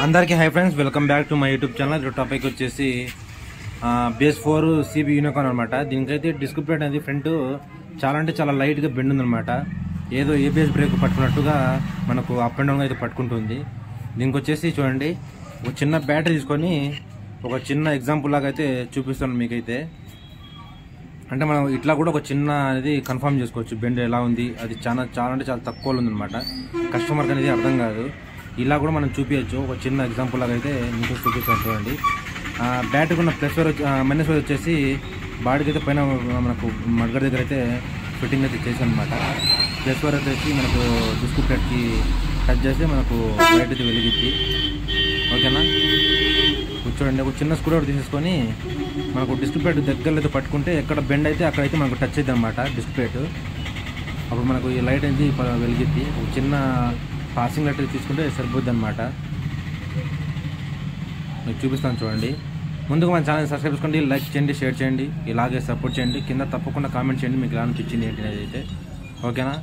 అందరికీ hi friends, welcome back to my YouTube channel. Topic వచ్చేసి BS4 CB unicorn అనమాట. దీనికైతే డిస్క్ ప్లేట్ అనేది ఫ్రంట్ చాలా అంటే చాలా లైట్గా బెండ్ ఉందన్నమాట. ఏదో ABS బ్రేక్ పట్టుకున్నట్టుగా మనకు అప్ అండ్ డౌన్గా అయితే పట్టుకుంటుంది. దీనికి వచ్చేసి చూడండి, ఒక చిన్న బ్యాటరీ తీసుకొని ఒక చిన్న ఎగ్జాంపుల్ లాగా అయితే చూపిస్తాను మీకైతే. అంటే మనం ఇట్లా కూడా ఒక చిన్న అనేది కన్ఫర్మ్ చేసుకోవచ్చు, బెండ్ ఎలా ఉంది, అది చాలా అంటే చాలా తక్కువలో ఉందన్నమాట. కస్టమర్కి అనేది అర్థం కాదు. ఇలా కూడా మనం చూపించచ్చు. ఒక చిన్న ఎగ్జాంపుల్ లాగా అయితే మీకు చూపిస్తాను చూడండి. బ్యాటరీకి ఉన్న ప్లస్ వైర్ మైనస్ వైర్ వచ్చేసి బాడీకి అయితే పైన మనకు మడ్గడ దగ్గర అయితే ఫిట్టింగ్ అయితే చేసాను అనమాట. ప్లస్ వైర్ వచ్చేసి మనకు డిస్క్ ప్లేట్కి టచ్ చేస్తే మనకు లైట్ అయితే వెలిగిద్ది. ఓకేనా, చూడండి. ఒక చిన్న స్క్రూ డ్రైవర్ తీసేసుకొని మనకు డిస్క్ ప్లేట్ దగ్గరలో అయితే పట్టుకుంటే ఎక్కడ బెండ్ అయితే అక్కడైతే మనకు టచ్ అవుతుంది అనమాట డిస్క్ ప్లేట్. అప్పుడు మనకు ఈ లైట్ అనేది వెలిగిద్ది. ఒక చిన్న పాసింగ్ లైట్ తీసుకుంటే సరిపోద్ది అనమాట. మీకు చూపిస్తాను చూడండి. ముందుగా మన ఛానల్ సబ్స్క్రైబ్ చేసుకోండి, లైక్ చేయండి, షేర్ చేయండి, ఇలాగే సపోర్ట్ చేయండి. కింద తప్పకుండా కామెంట్ చేయండి మీకు ఎలా అనిపించింది ఏంటి అనేది అయితే. ఓకేనా,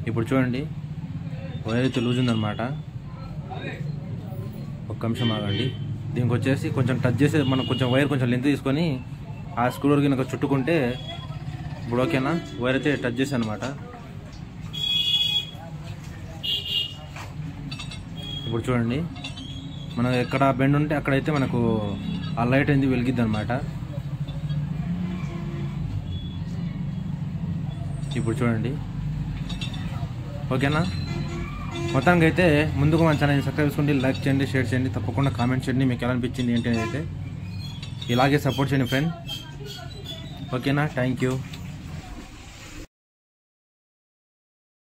ఇప్పుడు చూడండి, వైర్ అయితే లూజ్ ఉందన్నమాట. ఒక నిమిషం ఆగండి. దీనికి వచ్చేసి కొంచెం టచ్ చేసి మనం కొంచెం వైర్ కొంచెం లెంత్ తీసుకొని ఆ స్క్రూ కనుక చుట్టుకుంటే ఇప్పుడు ఓకేనా, వైర్ అయితే టచ్ చేసి అనమాట. ఇప్పుడు చూడండి, మనం ఎక్కడ బెండ్ ఉంటే అక్కడైతే మనకు ఆ లైట్ అనేది వెలిగిద్ది అనమాట. ఇప్పుడు చూడండి, ఓకేనా. మొత్తానికి అయితే ముందుగా మన ఛానల్ సబ్స్క్రైబ్ చేసుకోండి, లైక్ చేయండి, షేర్ చేయండి, తప్పకుండా కామెంట్ చేయండి మీకు ఎలా అనిపించింది ఏంటి అనేది అయితే. ఇలాగే సపోర్ట్ చేయండి ఫ్రెండ్. ఓకేనా, థ్యాంక్ యూ.